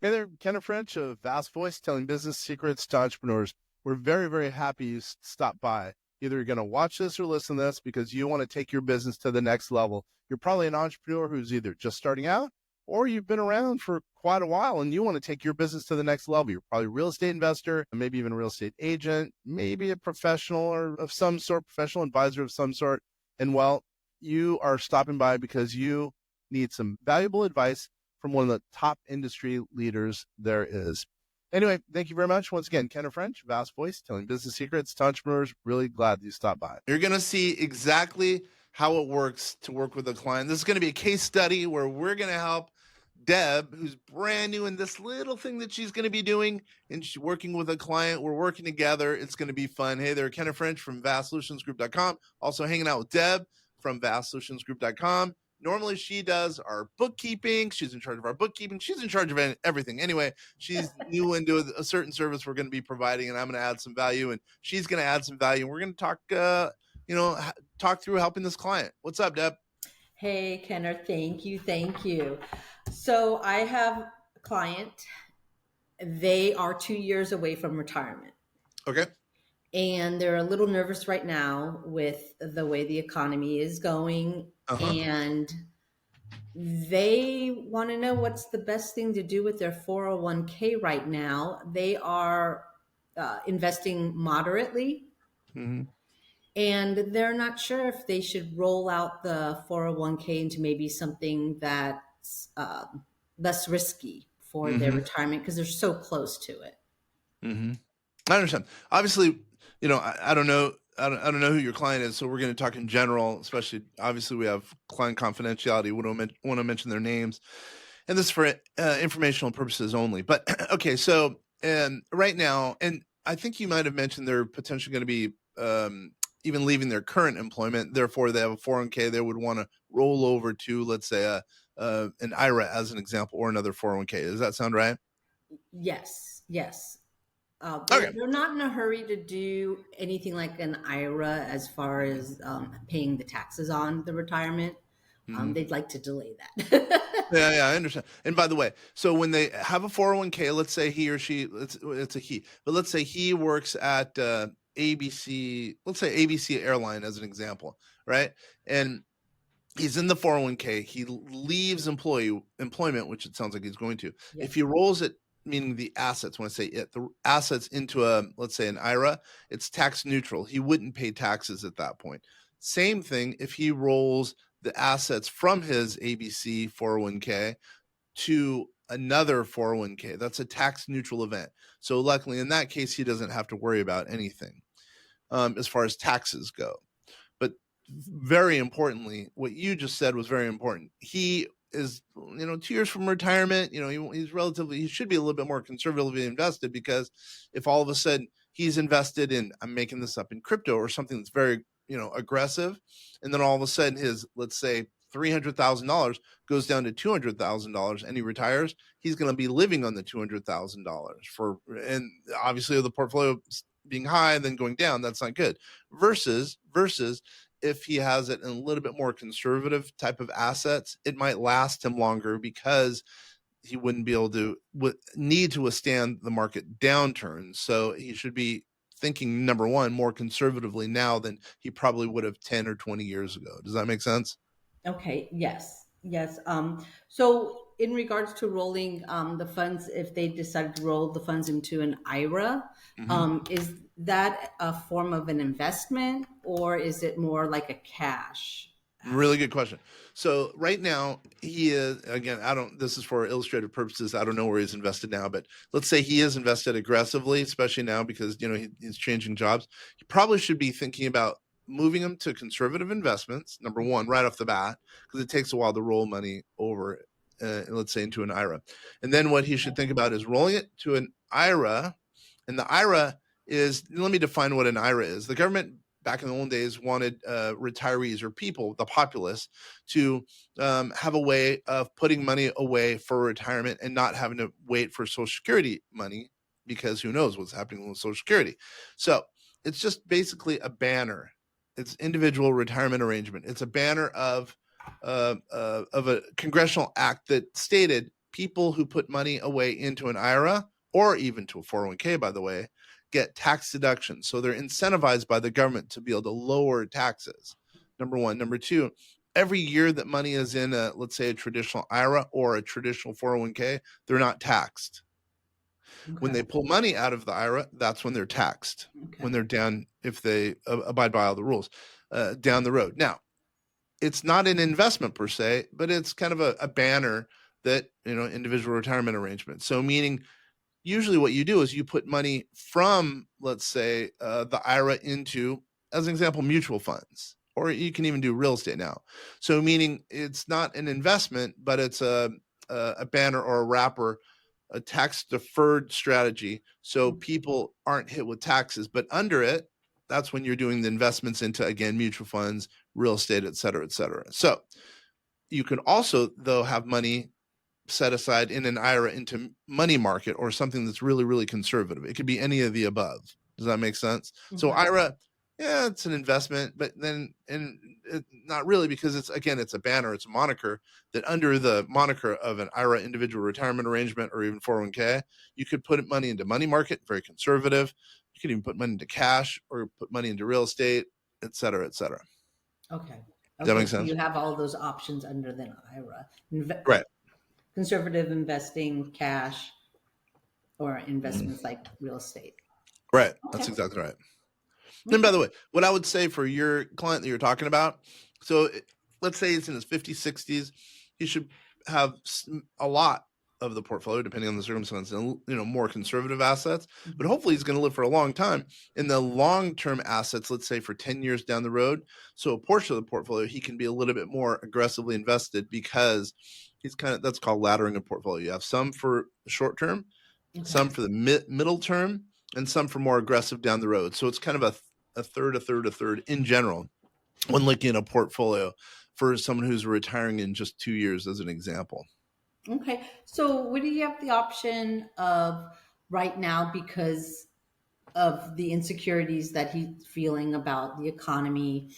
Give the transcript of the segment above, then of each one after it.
Hey there, Kenneth French of Vast Voice, telling business secrets to entrepreneurs. We're very, very happy you stopped by. Either you're going to watch this or listen to this because you want to take your business to the next level. You're probably an entrepreneur who's either just starting out or you've been around for quite a while and you want to take your business to the next level. You're probably a real estate investor, maybe even a real estate agent, maybe a professional or of some sort, professional advisor of some sort. And well, you are stopping by because you need some valuable advice from one of the top industry leaders there is. Anyway, thank you very much. Once again, Kenneth French, Vast Voice, telling business secrets to entrepreneurs. Really glad you stopped by. You're going to see exactly how it works to work with a client. This is going to be a case study where we're going to help Deb, who's brand new in this little thing that she's going to be doing, and she's working with a client. We're working together. It's going to be fun. Hey there, Kenneth French from vastsolutionsgroup.com. Also hanging out with Deb from vastsolutionsgroup.com. Normally she does our bookkeeping. She's in charge of our bookkeeping. She's in charge of everything. Anyway, she's new into a certain service we're going to be providing, and I'm going to add some value, and she's going to add some value. And we're going to talk through helping this client. What's up, Deb? Hey, Kenneth, thank you. Thank you. So I have a client. They are 2 years away from retirement. Okay. And they're a little nervous right now with the way the economy is going. And they want to know what's the best thing to do with their 401k right now. They are investing moderately. Mm-hmm. And they're not sure if they should roll out the 401k into maybe something that's less risky for their retirement because they're so close to it. Mm-hmm. I understand. Obviously, I don't know. I don't know who your client is, so we're going to talk in general. Especially, obviously, we have client confidentiality. We don't want to mention their names, and this is for informational purposes only. But okay, so right now, and I think you might have mentioned they're potentially going to be even leaving their current employment. Therefore, they have a 401k. They would want to roll over to, let's say, an IRA as an example, or another 401k. Does that sound right? Yes. Okay. They're not in a hurry to do anything like an IRA as far as paying the taxes on the retirement. They'd like to delay that. Yeah, I understand. And by the way, so when they have a 401k, let's say he or she, it's a he, but let's say he works at ABC, let's say ABC Airline as an example, right? And he's in the 401k, he leaves employment, which it sounds like he's going to. Yes. If he rolls it, meaning the assets, when I say it, the assets into let's say an IRA, it's tax neutral. He wouldn't pay taxes at that point. Same thing if he rolls the assets from his ABC 401k to another 401k. That's a tax neutral event. So luckily in that case, he doesn't have to worry about anything as far as taxes go. But very importantly, what you just said was very important. He is, 2 years from retirement, he should be a little bit more conservatively invested, because if all of a sudden he's invested in, I'm making this up, in crypto or something that's very, aggressive, and then all of a sudden his, let's say, $300,000 goes down to $200,000 and he retires, he's going to be living on the $200,000 and obviously the portfolio being high and then going down, that's not good. Versus if he has it in a little bit more conservative type of assets, it might last him longer because he wouldn't be able to need to withstand the market downturn. So he should be thinking, number one, more conservatively now than he probably would have 10 or 20 years ago. Does that make sense? Okay. Yes. So in regards to rolling the funds, if they decide to roll the funds into an IRA, is that a form of an investment, or is it more like a cash? Really good question. So right now he is, again, this is for illustrative purposes. I don't know where he's invested now, but let's say he is invested aggressively, especially now because, he's changing jobs. He probably should be thinking about moving them to conservative investments, number one, right off the bat, because it takes a while to roll money over, let's say, into an IRA. And then what he should think about is rolling it to an IRA. And the IRA is, let me define what an IRA is. The government back in the old days wanted retirees or people, the populace, to have a way of putting money away for retirement and not having to wait for Social Security money, because who knows what's happening with Social Security. So it's just basically a banner. It's individual retirement arrangement. It's a banner of a congressional act that stated people who put money away into an IRA or even to a 401k, by the way, get tax deductions. So they're incentivized by the government to be able to lower taxes. Number one. Number two, every year that money is in a, let's say, a traditional IRA or a traditional 401k, they're not taxed. When they pull money out of the IRA, that's when they're taxed. When they're down, if they abide by all the rules down the road. Now, it's not an investment per se, but it's kind of a banner that, individual retirement arrangement. So meaning usually what you do is you put money from, let's say, the IRA into, as an example, mutual funds, or you can even do real estate now. So meaning it's not an investment, but it's a banner or a wrapper, a tax-deferred strategy. So people aren't hit with taxes, but under it, that's when you're doing the investments into, again, mutual funds, real estate, et cetera, et cetera. So you can also, though, have money set aside in an IRA into money market or something that's really, really conservative. It could be any of the above. Does that make sense? So IRA, yeah, it's an investment, but then not really, because it's a banner, it's a moniker that under the moniker of an IRA individual retirement arrangement or even 401k, you could put money into money market, very conservative. You could even put money into cash or put money into real estate, et cetera, et cetera. Okay. Does that make So sense? you have all those options under the IRA. Right. Conservative investing, cash, or investments like real estate. Right. That's exactly right. And by the way, what I would say for your client that you're talking about, so let's say it's in his 50s, 60s, he should have a lot of the portfolio, depending on the circumstances, more conservative assets, but hopefully he's going to live for a long time. In the long-term assets, let's say for 10 years down the road, so a portion of the portfolio, he can be a little bit more aggressively invested because he's that's called laddering a portfolio. You have some for short-term, some for the middle term, and some for more aggressive down the road. So it's kind of a third in general when looking at a portfolio for someone who's retiring in just 2 years, as an example. Okay. So what do you have the option of right now because of the insecurities that he's feeling about the economy?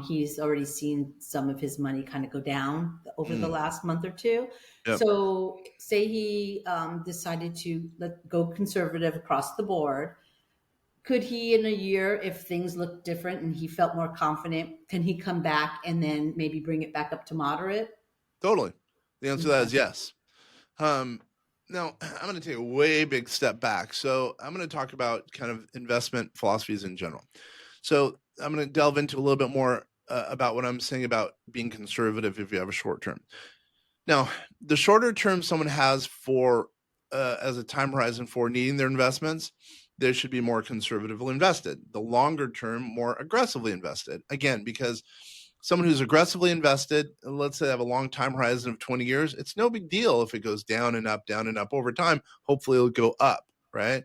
He's already seen some of his money kind of go down over the last month or two. Yep. So say he decided to go conservative across the board. Could he, in a year, if things look different and he felt more confident, can he come back and then maybe bring it back up to moderate? Totally. The answer to that is yes. Now, I'm going to take a way big step back. So I'm going to talk about kind of investment philosophies in general. So I'm going to delve into a little bit more about what I'm saying about being conservative if you have a short term. Now, the shorter term someone has for as a time horizon for needing their investments, they should be more conservatively invested. The longer term, more aggressively invested. Again, because someone who's aggressively invested, let's say they have a long time horizon of 20 years, it's no big deal if it goes down and up over time. Hopefully it'll go up, right?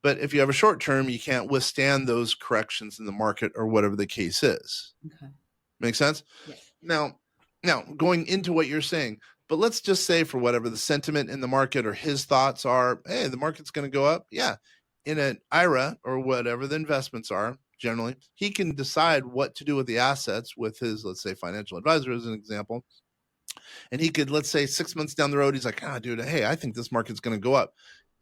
But if you have a short term, you can't withstand those corrections in the market or whatever the case is. Okay. Make sense? Yes. Now, going into what you're saying, but let's just say for whatever the sentiment in the market or his thoughts are, hey, the market's going to go up. Yeah. In an IRA or whatever the investments are, generally, he can decide what to do with the assets with his, let's say, financial advisor as an example. And he could, let's say 6 months down the road, he's like, dude, hey, I think this market's going to go up.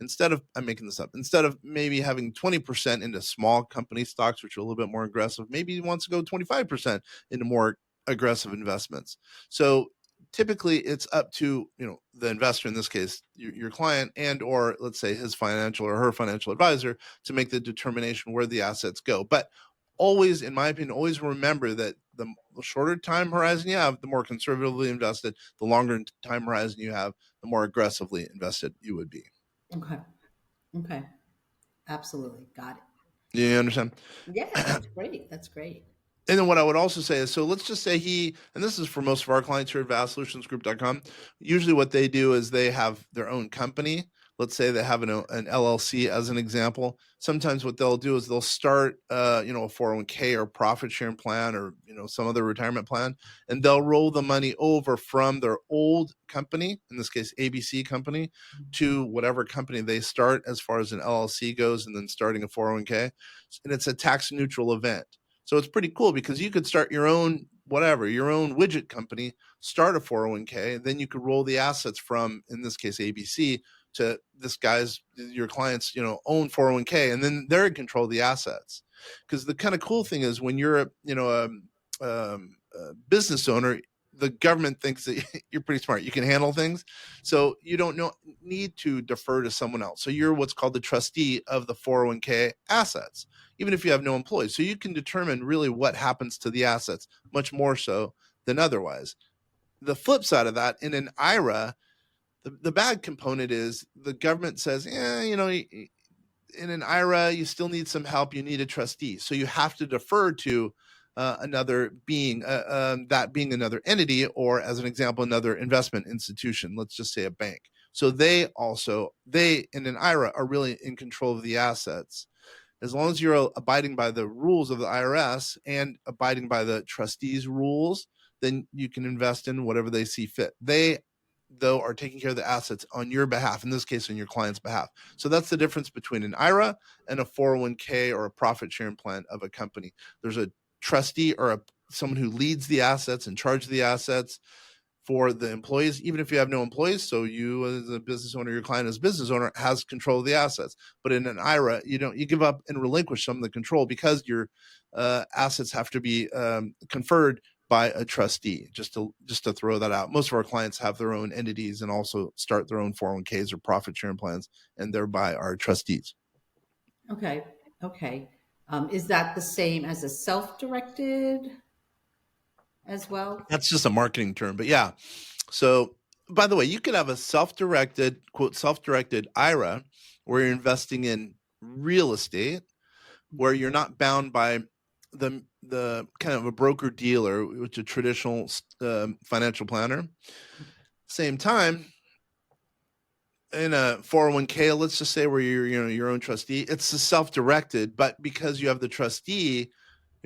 Instead of, I'm making this up, instead of maybe having 20% into small company stocks, which are a little bit more aggressive, maybe he wants to go 25% into more aggressive investments. So typically it's up to, the investor, in this case, your client, and, or let's say his financial or her financial advisor, to make the determination where the assets go. But always, in my opinion, always remember that the shorter time horizon you have, the more conservatively invested, the longer time horizon you have, the more aggressively invested you would be. Okay. Absolutely. Got it. You understand? Yeah, that's great. That's great. And then what I would also say is, so let's just say and this is for most of our clients here at vastsolutionsgroup.com, usually what they do is they have their own company. Let's say they have an LLC as an example. Sometimes what they'll do is they'll start, a 401k or profit sharing plan or, some other retirement plan, and they'll roll the money over from their old company, in this case, ABC company, to whatever company they start as far as an LLC goes, and then starting a 401k. And it's a tax neutral event. So it's pretty cool because you could start your own widget company, start a 401k, then you could roll the assets from, in this case, ABC to your client's, own 401k, and then they're in control of the assets. Because the kind of cool thing is when you're a business owner, the government thinks that you're pretty smart. You can handle things. So you don't need to defer to someone else. So you're what's called the trustee of the 401k assets, even if you have no employees. So you can determine really what happens to the assets much more so than otherwise. The flip side of that, in an IRA, the bad component is the government says, in an IRA, you still need some help. You need a trustee. So you have to defer to another being, that being another entity, or as an example, another investment institution, let's just say a bank. So they in an IRA are really in control of the assets. As long as you're abiding by the rules of the IRS and abiding by the trustees' rules, then you can invest in whatever they see fit. They, though, are taking care of the assets on your behalf, in this case, on your client's behalf. So that's the difference between an IRA and a 401k or a profit sharing plan of a company. There's a trustee or someone who leads the assets, in charge of the assets for the employees, even if you have no employees. So you as a business owner, your client as a business owner has control of the assets. But in an IRA, you give up and relinquish some of the control because your assets have to be conferred by a trustee. Just to throw that out. Most of our clients have their own entities and also start their own 401ks or profit sharing plans, and thereby are trustees. Okay. Is that the same as a self-directed as well? That's just a marketing term, but yeah. So, by the way, you could have a self-directed IRA where you're investing in real estate, where you're not bound by the kind of a broker dealer, which is a traditional financial planner. Same time, in a 401k, let's just say where you're your own trustee, it's a self-directed, but because you have the trustee,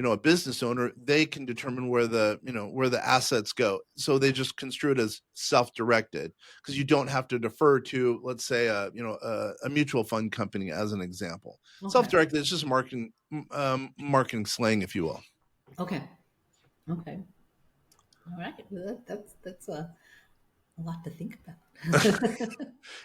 a business owner, they can determine where the assets go. So they just construe it as self-directed because you don't have to defer to, let's say, a mutual fund company as an example. Okay. Self-directed is just marketing slang, if you will. Okay. All right. That's a lot to think about.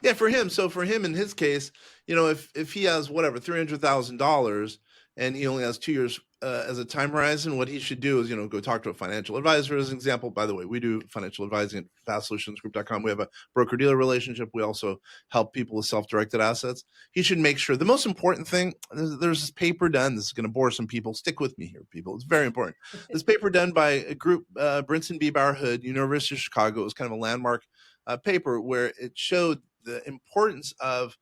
Yeah, for him. So for him, in his case, if he has $300,000 and he only has 2 years as a time horizon, what he should do is, go talk to a financial advisor as an example. By the way, we do financial advising at fastsolutionsgroup.com. We have a broker-dealer relationship. We also help people with self-directed assets. He should make sure, the most important thing, there's this paper done. This is going to bore some people. Stick with me here, people. It's very important. This paper done by a group, Brinson B. Bauer Hood, University of Chicago. It was kind of a landmark paper where it showed the importance of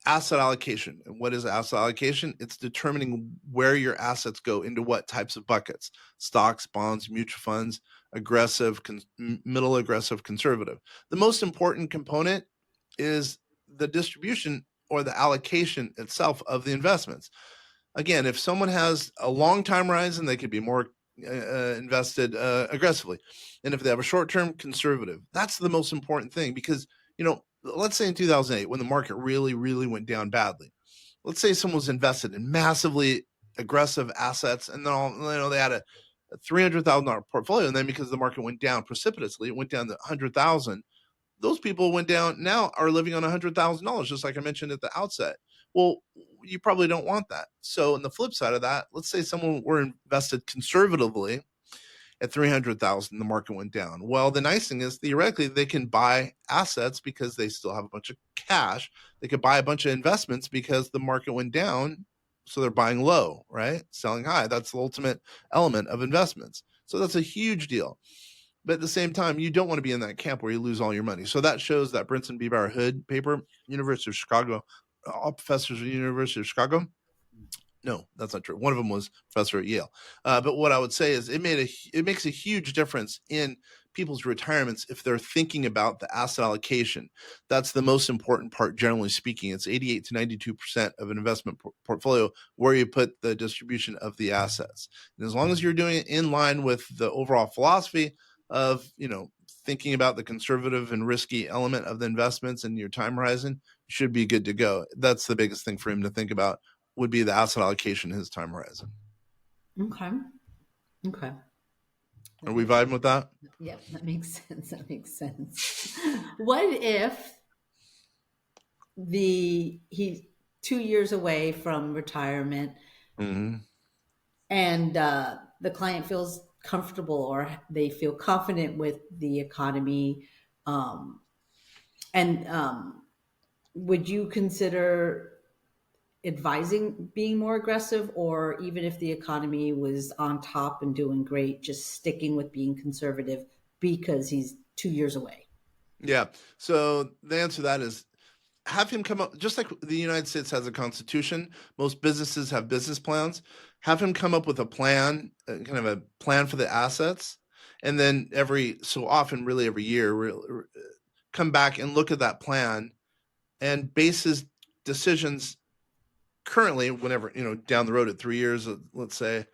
asset allocation. And what is asset allocation? It's determining where your assets go into what types of buckets: stocks, bonds, mutual funds, aggressive, middle aggressive, conservative. The most important component is the distribution or the allocation itself of the investments. Again, if someone has a long time horizon, they could be more invested aggressively. And if they have a short-term, conservative. That's the most important thing because, let's say in 2008, when the market really, really went down badly, let's say someone was invested in massively aggressive assets and then they had a $300,000 portfolio. And then because the market went down precipitously, it went down to $100,000. Those people went down, now are living on $100,000, just like I mentioned at the outset. Well, you probably don't want that. So on the flip side of that, let's say someone were invested conservatively at $300,000, the market went down. Well, the nice thing is theoretically they can buy assets because they still have a bunch of cash. They could buy a bunch of investments because the market went down. So they're buying low, right? Selling high. That's the ultimate element of investments. So that's a huge deal. But at the same time, you don't want to be in that camp where you lose all your money. So that shows that Brinson B. Bauer Hood paper, University of Chicago, all professors at the University of Chicago. No, that's not true. One of them was professor at Yale. But what I would say is it makes a huge difference in people's retirements if they're thinking about the asset allocation. That's the most important part, generally speaking. It's 88 to 92% of an investment portfolio where you put the distribution of the assets. And as long as you're doing it in line with the overall philosophy of, thinking about the conservative and risky element of the investments and your time horizon, you should be good to go. That's the biggest thing for him to think about, would be the asset allocation in his time horizon. Okay. Are we vibing with that? Yeah, that makes sense. That makes sense. What if he's 2 years away from retirement, Mm-hmm. and the client feels comfortable or they feel confident with the economy, um, and would you consider advising being more aggressive, or even if the economy was on top and doing great, just sticking with being conservative because he's 2 years away? Yeah. So the answer to that is have him come up, just like the United States has a constitution, most businesses have business plans. Have him come up with a plan, kind of a plan for the assets. And then every so often, really every year, come back and look at that plan and base his decisions currently, whenever, down the road at 3 years, let's say,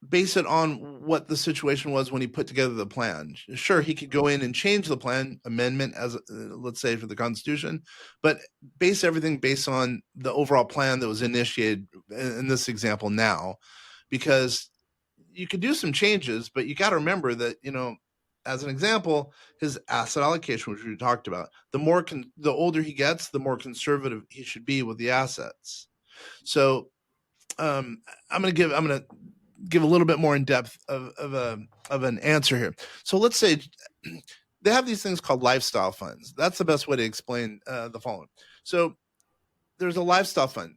base it on what the situation was when he put together the plan. Sure, he could go in and change the plan amendment as let's say for the Constitution, but base everything based on the overall plan that was initiated in this example now, because you could do some changes, but you got to remember that, as an example, his asset allocation, which we talked about, the older he gets, the more conservative he should be with the assets. So I'm going to give a little bit more in depth of an answer here. So let's say they have these things called lifestyle funds. That's the best way to explain the following. So there's a lifestyle fund.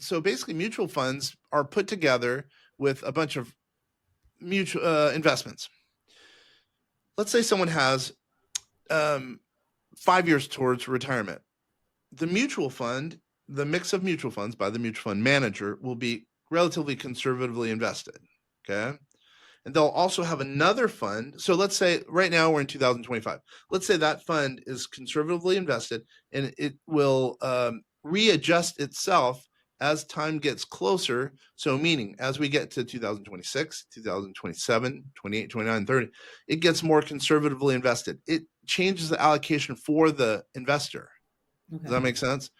So basically, mutual funds are put together with a bunch of mutual investments. Let's say someone has 5 years towards retirement. The mutual fund, the mix of mutual funds by the mutual fund manager, will be relatively conservatively invested. Okay. And they'll also have another fund. So let's say right now we're in 2025. Let's say that fund is conservatively invested and it will readjust itself as time gets closer. So meaning as we get to 2026, 2027, 28, 29, 30, it gets more conservatively invested. It changes the allocation for the investor. Okay. Does that make sense?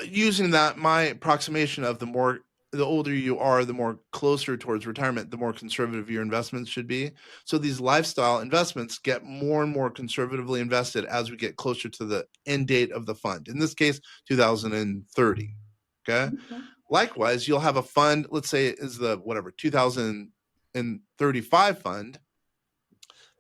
Using that, my approximation of the older you are, the more closer towards retirement, the more conservative your investments should be. So these lifestyle investments get more and more conservatively invested as we get closer to the end date of the fund. In this case, 2030. Okay. Likewise, you'll have a fund, let's say it is the 2035 fund.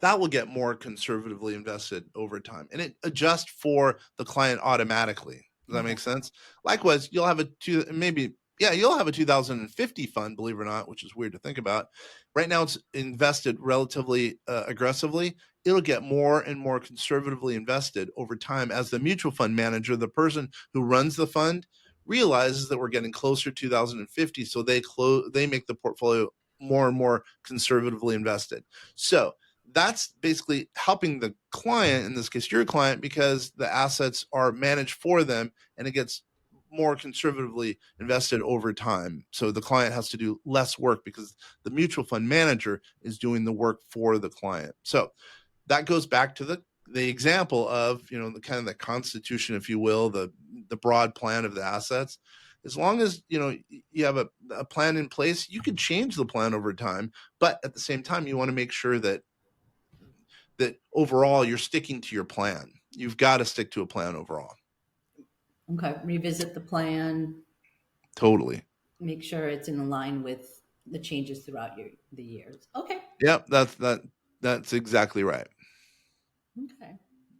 That will get more conservatively invested over time, and it adjusts for the client automatically. Does that make sense? Likewise, you'll have a 2050 fund, believe it or not, which is weird to think about. Right now, it's invested relatively aggressively. It'll get more and more conservatively invested over time as the mutual fund manager, the person who runs the fund, realizes that we're getting closer to 2050, so they make the portfolio more and more conservatively invested. So that's basically helping the client, in this case your client, because the assets are managed for them and it gets more conservatively invested over time. So the client has to do less work because the mutual fund manager is doing the work for the client. So that goes back to the example of, the kind of the constitution, if you will, the broad plan of the assets. As long as you have a plan in place, you can change the plan over time, but at the same time you want to make sure that overall you're sticking to your plan. You've got to stick to a plan overall. Okay. Revisit the plan. Totally. Make sure it's in line with the changes throughout the years. Okay. Yep. That's exactly right. Okay.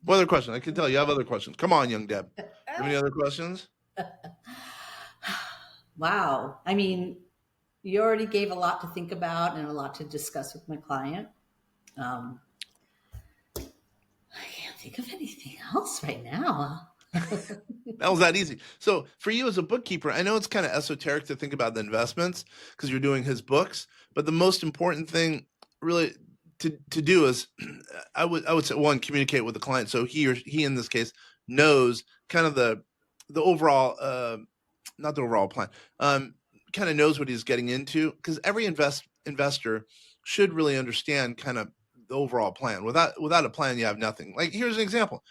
What other question? I can tell you have other questions. Come on, young Deb. You have any other questions? Wow. I mean, you already gave a lot to think about and a lot to discuss with my client. I can't think of anything else right now. That was that easy. So for you as a bookkeeper, I know it's kind of esoteric to think about the investments because you're doing his books, but the most important thing really to do is I would say, one, communicate with the client. So he in this case knows kind of the overall, not the overall plan, kind of knows what he's getting into, because every investor should really understand kind of the overall plan. Without a plan, you have nothing. Like, here's an example.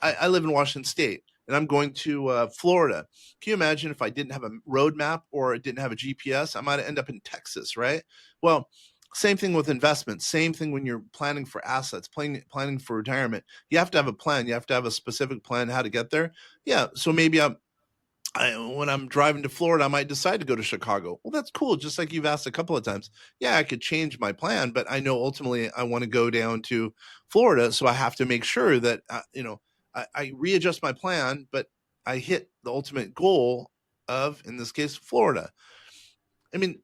I live in Washington State and I'm going to Florida. Can you imagine if I didn't have a road map or didn't have a GPS? I might end up in Texas, right? Well, Same thing with investments. Same thing when you're planning for assets, planning for retirement. You have to have a plan. You have to have a specific plan how to get there. Yeah. So maybe when I'm driving to Florida, I might decide to go to Chicago. Well, that's cool. Just like you've asked a couple of times. Yeah, I could change my plan, but I know ultimately I want to go down to Florida. So I have to make sure that, I readjust my plan, but I hit the ultimate goal of, in this case, Florida. I mean,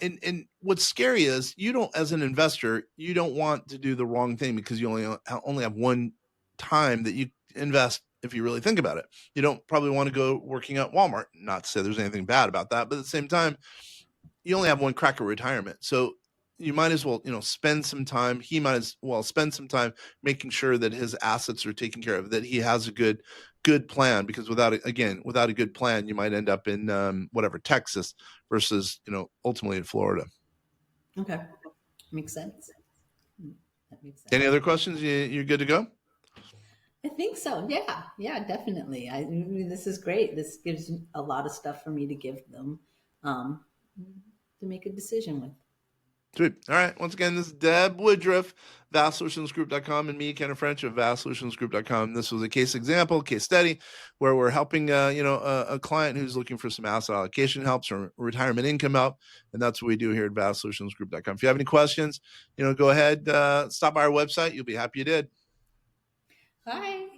and what's scary is you don't, as an investor, you don't want to do the wrong thing because you only have one time that you invest. If you really think about it, you don't probably want to go working at Walmart. Not to say there's anything bad about that, but at the same time, you only have one crack at retirement. So you might as well, spend some time. He might as well spend some time making sure that his assets are taken care of, that he has a good plan, because without a good plan, you might end up in Texas versus, ultimately in Florida. Okay. Makes sense. That makes sense. Any other questions? You're good to go? I think so. Yeah, definitely. This is great. This gives a lot of stuff for me to give them to make a decision with. Sweet. All right. Once again, this is Deb Woodruff, vastsolutionsgroup.com, and me, Ken French of vastsolutionsgroup.com. This was a case study where we're helping, a client who's looking for some asset allocation help, some retirement income help, and that's what we do here at vastsolutionsgroup.com. If you have any questions, go ahead, stop by our website. You'll be happy you did. Bye.